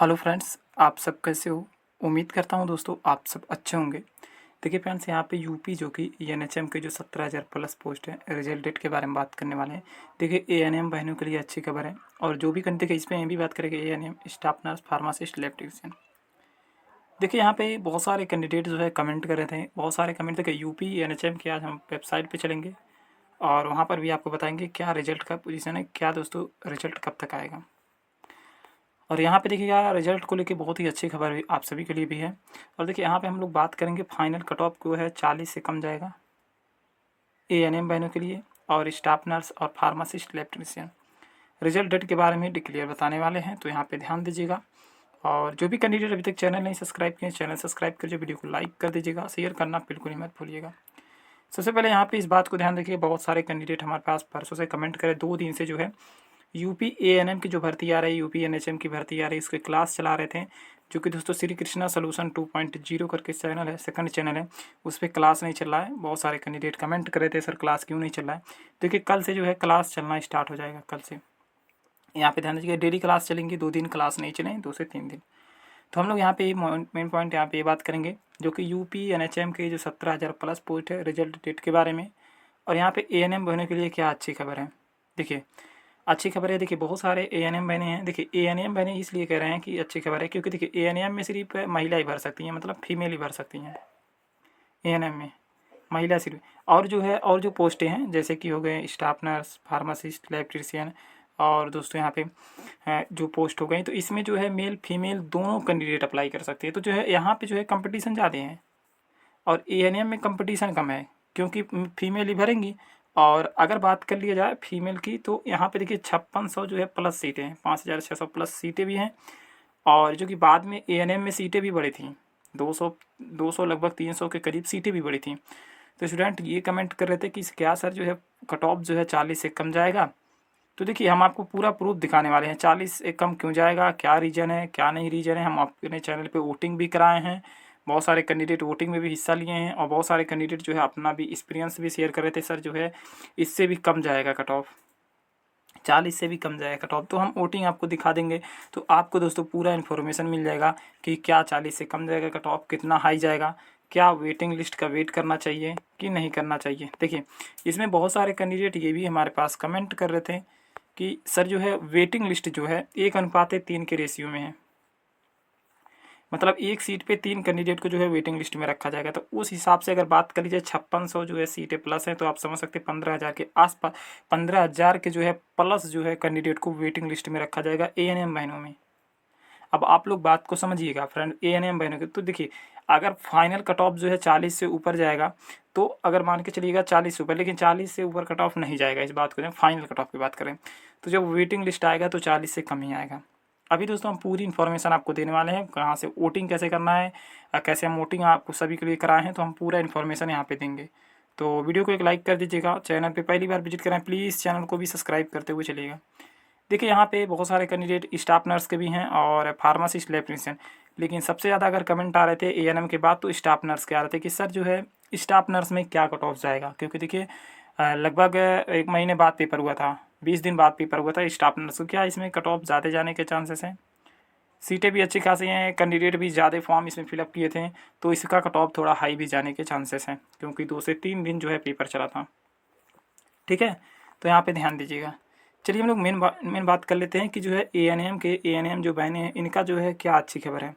Hello friends, आप सब कैसे हो। उम्मीद करता हूँ दोस्तों आप सब अच्छे होंगे। देखिए फ्रेंड्स, यहाँ पे यूपी जो कि एएनएचएम के जो 17,000 प्लस पोस्ट है, रिजल्ट डेट के बारे में बात करने वाले हैं। देखिए एएनएम बहनों के लिए अच्छी खबर है। और जो भी कंटेंट है इसमें भी बात करेंगे ANM staff nurse pharmacist lab technician. देखिए यहाँ पे बहुत सारे कैंडिडेट जो है कमेंट कर रहे थे, बहुत सारे कमेंट थे कि यूपी एएनएचएम की। आज हम वेबसाइट पर चलेंगे और वहाँ पर भी आपको बताएंगे क्या रिजल्ट का पोजीशन है, क्या दोस्तों रिजल्ट कब तक आएगा। और यहाँ पे देखिएगा रिजल्ट को लेके बहुत ही अच्छी खबर भी आप सभी के लिए भी है। और देखिए यहाँ पे हम लोग बात करेंगे फाइनल कट ऑफ को है 40 से कम जाएगा एएनएम बहनों के लिए और स्टाफ नर्स और pharmacist lab technician. Result date के बारे में डिक्लेयर बताने वाले हैं, तो यहाँ पे ध्यान दीजिएगा। और जो भी कैंडिडेट अभी तक चैनल नहीं सब्सक्राइब किए, चैनल सब्सक्राइब कर वीडियो को लाइक कर दीजिएगा, शेयर करना बिल्कुल ही मत भूलिएगा। सबसे पहले यहाँ पे इस बात को ध्यान रखिए, बहुत सारे कैंडिडेट हमारे पास परसों से कमेंट करें, 2 दिन से जो है यूपी एएनएम की जो भर्ती आ रही है, यूपी एनएचएम की भर्ती आ रही है, इसके क्लास चला रहे थे। जो कि दोस्तों श्री कृष्णा सोल्यूशन 2.0 करके चैनल है, सेकंड चैनल है, उस पर क्लास नहीं चल रहा है। बहुत सारे कैंडिडेट कमेंट कर रहे थे सर क्लास क्यों नहीं चल रहा है। देखिए कल से जो है क्लास चलना स्टार्ट हो जाएगा। कल से यहाँ पे ध्यान दीजिए, डेली क्लास चलेंगी, 2 दिन क्लास नहीं चलें, 2 से 3 दिन। तो हम लोग यहाँ पे मेन पॉइंट यहाँ पे ये बात करेंगे जो कि यूपी एनएचएम के जो 17,000 प्लस पोस्ट है रिजल्ट डेट के बारे में। और यहाँ पे एएनएम होने के लिए क्या अच्छी खबर है। देखिए अच्छी खबर है, देखिए बहुत सारे एएनएम बहने हैं। देखिए एएनएम बहने इसलिए कह रहे हैं कि अच्छी खबर है क्योंकि देखिए एएनएम में सिर्फ महिला ही भर सकती हैं, मतलब फीमेल ही भर सकती हैं एएनएम में, महिला सिर्फ। और जो है और जो पोस्टें हैं जैसे कि हो गए staff nurse, pharmacist, lab technician और दोस्तों यहाँ पे जो पोस्ट हो गई, तो इसमें जो है मेल फीमेल दोनों कैंडिडेट अप्लाई कर सकते हैं। तो जो है यहाँ पे जो है कंपटीशन ज़्यादा है और एएनएम में कंपटीशन कम है क्योंकि फीमेल ही भरेंगी। और अगर बात कर लिया जाए फीमेल की तो यहाँ पे देखिए 5600 जो है प्लस सीटें हैं, 5600 प्लस सीटें भी हैं। और जो कि बाद में एएनएम में सीटें भी बढ़ी थी, 200 लगभग 300 के करीब सीटें भी बढ़ी थी। तो स्टूडेंट ये कमेंट कर रहे थे कि क्या सर जो है कट ऑफ जो है 40 से कम जाएगा। तो देखिए हम आपको पूरा प्रूफ दिखाने वाले हैं 40 से कम क्यों जाएगा, क्या रीज़न है क्या नहीं रीज़न है। हम अपने चैनल पे वोटिंग भी कराए हैं, बहुत सारे कैंडिडेट वोटिंग में भी हिस्सा लिए हैं और बहुत सारे कैंडिडेट जो है अपना भी एक्सपीरियंस भी शेयर कर रहे थे, सर जो है इससे भी कम जाएगा कट ऑफ, 40 से भी कम जाएगा कट ऑफ। तो हम वोटिंग आपको दिखा देंगे, तो आपको दोस्तों पूरा इन्फॉर्मेशन मिल जाएगा कि क्या 40 से कम जाएगा कट ऑफ, कितना हाई जाएगा, क्या वेटिंग लिस्ट का वेट करना चाहिए कि नहीं करना चाहिए। देखिए इसमें बहुत सारे कैंडिडेट ये भी हमारे पास कमेंट कर रहे थे कि सर जो है वेटिंग लिस्ट जो है 1:3 के रेशियो में है, मतलब एक सीट पे 3 कैंडिडेट को जो है वेटिंग लिस्ट में रखा जाएगा। तो उस हिसाब से अगर बात कर लीजिए 5600 जो है सीटें प्लस हैं, तो आप समझ सकते हैं 15,000 के आसपास, 15,000 के जो है प्लस जो है कैंडिडेट को वेटिंग लिस्ट में रखा जाएगा एएनएम बहनों में। अब आप लोग बात को समझिएगा फ्रेंड, एएनएम बहनों के तो देखिए अगर फाइनल कट ऑफ जो है 40 से ऊपर जाएगा, तो अगर मान के चलिएगा 40 से ऊपर, लेकिन 40 से ऊपर कट ऑफ नहीं जाएगा, इस बात को जब फाइनल कट ऑफ की बात करें तो जब वेटिंग लिस्ट आएगा तो 40 से कम ही आएगा। अभी दोस्तों हम पूरी इन्फॉर्मेशन आपको देने वाले हैं, कहाँ से वोटिंग कैसे करना है, कैसे हम वोटिंग आपको सभी के लिए कराए हैं, तो हम पूरा इन्फॉर्मेशन यहाँ पे देंगे। तो वीडियो को एक लाइक कर दीजिएगा, चैनल पे पहली बार विजिट करें प्लीज़ चैनल को भी सब्सक्राइब करते हुए चलिएगा। देखिए यहाँ पे बहुत सारे कैंडिडेट स्टाफ नर्स के भी हैं और फार्मासिस्ट लैब टेक्नीशियन, लेकिन सबसे ज़्यादा अगर कमेंट आ रहे थे एएनएम के बाद तो स्टाफ नर्स के आ रहे थे कि सर जो है स्टाफ नर्स में क्या कट ऑफ जाएगा। क्योंकि देखिए लगभग 1 महीने बाद पेपर हुआ था, 20 दिन बाद पेपर हुआ था स्टाफ नर्स को, क्या इसमें कट ऑफ ज़्यादा जाने के चांसेस हैं। सीटें भी अच्छी खासी हैं, कैंडिडेट भी ज़्यादा फॉर्म इसमें फिलअप किए थे, तो इसका कट ऑफ थोड़ा हाई भी जाने के चांसेस हैं क्योंकि 2 से 3 दिन जो है पेपर चला था। ठीक है, तो यहाँ पे ध्यान दीजिएगा। चलिए हम लोग मेन बात कर लेते हैं कि जो है एएनएम जो बहनें हैं इनका जो है क्या अच्छी खबर है।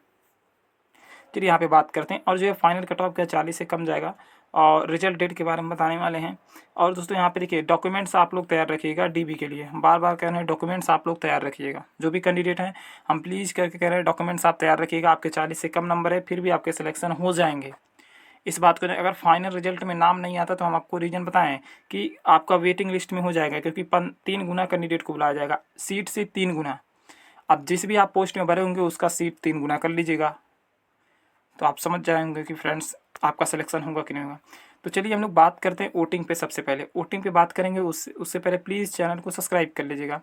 चलिए यहाँ पे बात करते हैं। और जो है फाइनल कट ऑफ क्या 40 से कम जाएगा और रिजल्ट डेट के बारे में बताने वाले हैं। और दोस्तों यहाँ पे देखिए डॉक्यूमेंट्स आप लोग तैयार रखिएगा डीबी के लिए, बार बार कह रहे हैं डॉक्यूमेंट्स आप लोग तैयार रखिएगा। जो भी कैंडिडेट हैं हम प्लीज़ करके कह रहे हैं डॉक्यूमेंट्स आप तैयार रखिएगा। आपके 40 से कम नंबर है फिर भी आपके सिलेक्शन हो जाएंगे। इस बात को अगर फाइनल रिजल्ट में नाम नहीं आता तो हम आपको रीज़न बताएं कि आपका वेटिंग लिस्ट में हो जाएगा, क्योंकि 3 गुना कैंडिडेट को बुलाया जाएगा, सीट से 3 गुना। अब जिस भी आप पोस्ट में भरे होंगे उसका सीट 3 गुना कर लीजिएगा, तो आप समझ जाएंगे कि फ्रेंड्स आपका सिलेक्शन होगा कि नहीं होगा। तो चलिए हम लोग बात करते हैं वोटिंग पे। सबसे पहले वोटिंग पे बात करेंगे, उससे पहले प्लीज़ चैनल को सब्सक्राइब कर लीजिएगा।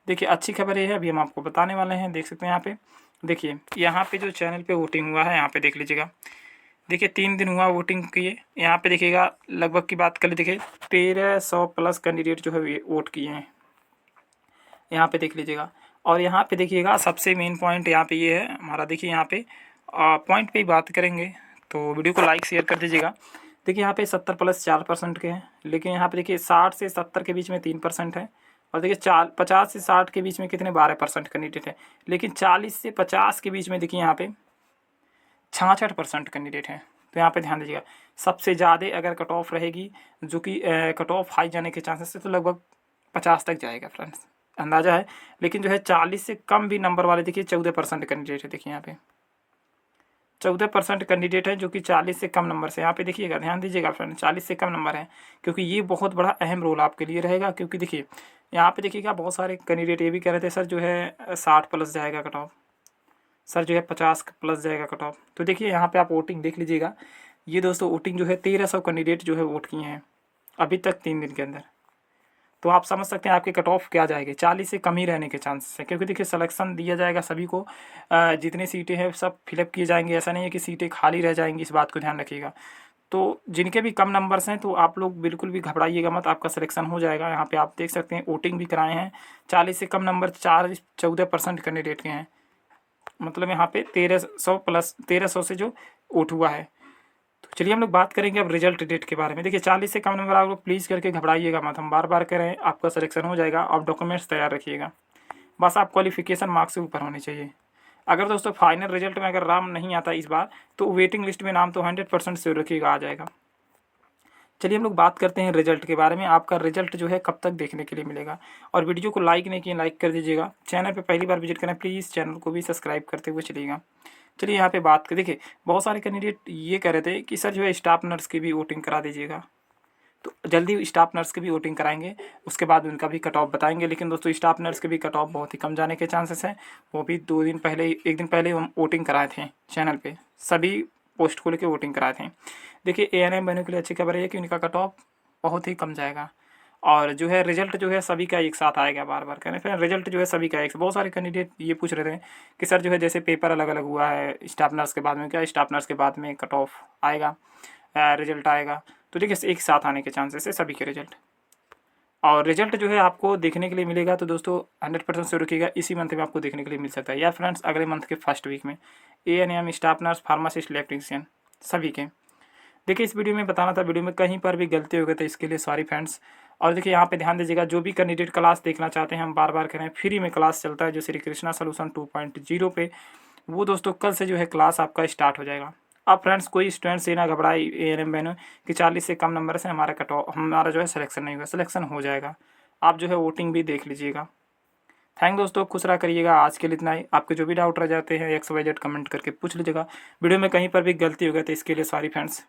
देखिए अच्छी खबर ये है, अभी हम आपको बताने वाले हैं, देख सकते हैं यहाँ पे। देखिए यहाँ पे जो चैनल पे वोटिंग हुआ है यहाँ पे देख लीजिएगा। देखिए 3 दिन हुआ वोटिंग किए, यहाँ पे देखिएगा लगभग की बात कर ले, देखिए 1300 प्लस कैंडिडेट जो है वोट किए हैं, यहाँ पे देख लीजिएगा। और यहाँ पे देखिएगा सबसे मेन पॉइंट यहाँ पे ये है हमारा, देखिए यहाँ पे पॉइंट पे ही बात करेंगे तो वीडियो को लाइक शेयर कर दीजिएगा। देखिए यहाँ पे 70 प्लस 4% के हैं, लेकिन यहाँ पे देखिए 60 से 70 के बीच में 3% है, और देखिए 50 से 60 के बीच में कितने 12% कैंडिडेट है, लेकिन 40 से 50 के बीच में देखिए यहाँ पे 66% कैंडिडेट हैं। तो यहाँ पे ध्यान दीजिएगा, सबसे ज़्यादा अगर कट ऑफ रहेगी जो कि कट ऑफ हाई जाने के चांसेस है तो लगभग 50 तक जाएगा फ्रेंड्स, अंदाज़ा है। लेकिन जो है 40 से कम भी नंबर वाले देखिए 14% कैंडिडेट है। देखिए यहाँ पे 14% कैंडिडेट है जो कि 40 से कम नंबर से, यहाँ पे देखिएगा ध्यान दीजिएगा फ्रेंड, 40 से कम नंबर है, क्योंकि ये बहुत बड़ा अहम रोल आपके लिए रहेगा। क्योंकि देखिए यहाँ पे देखिएगा बहुत सारे कैंडिडेट ये भी कह रहे थे सर जो है 60 प्लस जाएगा कट ऑफ, सर जो है 50 प्लस जाएगा कट ऑफ। तो देखिए यहाँ पे आप वोटिंग देख लीजिएगा, ये दोस्तों वोटिंग जो है 1300 कैंडिडेट जो है वोट किए हैं अभी तक 3 दिन के अंदर। तो आप समझ सकते हैं आपके कट ऑफ क्या जाएगी, 40 से कम ही रहने के चांसेस है। क्योंकि देखिए सिलेक्शन दिया जाएगा सभी को, जितनी सीटें हैं सब फिलअप किए जाएंगे, ऐसा नहीं है कि सीटें खाली रह जाएंगी, इस बात को ध्यान रखिएगा। तो जिनके भी कम नंबर्स हैं तो आप लोग बिल्कुल भी घबराइएगा मत, आपका सिलेक्शन हो जाएगा। यहाँ पे आप देख सकते हैं वोटिंग भी कराए हैं, 40 से कम नंबर 14% कैंडिडेट के हैं, मतलब यहाँ पे 1300 प्लस 1300 से जो वोट हुआ है। तो चलिए हम लोग बात करेंगे अब रिजल्ट डेट के बारे में। देखिए 40 से कम नंबर आप लोग प्लीज़ करके घबराइएगा मत, हम बार बार कह रहे हैं आपका सिलेक्शन हो जाएगा। आप डॉक्यूमेंट्स तैयार रखिएगा, बस आप क्वालिफिकेशन मार्क्स से ऊपर होने चाहिए। अगर दोस्तों फाइनल रिजल्ट में अगर नाम नहीं आता इस बार तो वेटिंग लिस्ट में नाम तो 100% श्योर रखिएगा आ जाएगा। चलिए हम लोग बात करते हैं रिजल्ट के बारे में। आपका रिजल्ट जो है कब तक देखने के लिए मिलेगा, और वीडियो को लाइक नहीं किए लाइक कर दीजिएगा। चैनल पे पहली बार विजिट करें प्लीज़ चैनल को भी सब्सक्राइब करते हुए चलिएगा। चलिए यहाँ पे बात कर, देखिए बहुत सारे कैंडिडेट ये कह रहे थे कि सर जो है स्टाफ नर्स की भी वोटिंग करा दीजिएगा, तो जल्दी स्टाफ नर्स की भी वोटिंग कराएंगे, उसके बाद उनका भी कट ऑफ बताएंगे। लेकिन दोस्तों स्टाफ नर्स के भी कट ऑफ बहुत ही कम जाने के चांसेस हैं, वो भी 2 दिन पहले 1 दिन पहले हम वोटिंग कराए थे चैनल पे, सभी पोस्ट को लेकर वोटिंग कराए थे। देखिए ANM बनने के लिए अच्छी खबर है कि उनका कट ऑफ बहुत ही कम जाएगा, और जो है रिजल्ट जो है सभी का एक साथ आएगा। बार बार कहने फिर रिजल्ट जो है सभी का एक, बहुत सारे कैंडिडेट ये पूछ रहे थे कि सर जो है जैसे पेपर अलग अलग हुआ है स्टाफ नर्स के बाद में, क्या स्टाफ नर्स के बाद में कट ऑफ आएगा, रिजल्ट आएगा? तो देखिए एक साथ आने के चांसेस है सभी के रिजल्ट, और रिजल्ट जो है आपको देखने के लिए मिलेगा तो दोस्तों 100% से रुकिएगा, इसी मंथ में आपको देखने के लिए मिल सकता है, या फ्रेंड्स अगले मंथ के फर्स्ट वीक में। ANM staff nurse pharmacist lab technician सभी के। देखिए इस वीडियो में बताना था, वीडियो में कहीं पर भी गलती हो गई तो इसके लिए सॉरी फ्रेंड्स। और देखिए यहाँ पे ध्यान दीजिएगा, जो भी कैंडिडेट क्लास देखना चाहते हैं, हम बार बार कह रहे हैं फ्री में क्लास चलता है जो श्री कृष्णा सोल्यूशन 2.0 पे, वो दोस्तों कल से जो है क्लास आपका स्टार्ट हो जाएगा। अब फ्रेंड्स कोई स्टूडेंट्स ये ना घबराए ANM बहनों कि 40 से कम नंबर से हमारा कट ऑफ, हमारा जो है सिलेक्शन नहीं हुआ, सिलेक्शन हो जाएगा। आप जो है वोटिंग भी देख लीजिएगा। थैंक दोस्तों, खुश रहा करिएगा। आज के लिए इतना ही। आपके जो भी डाउट रह जाते हैं XYZ कमेंट करके पूछ लीजिएगा। वीडियो में कहीं पर भी गलती हो गई तो इसके लिए सॉरी फ्रेंड्स।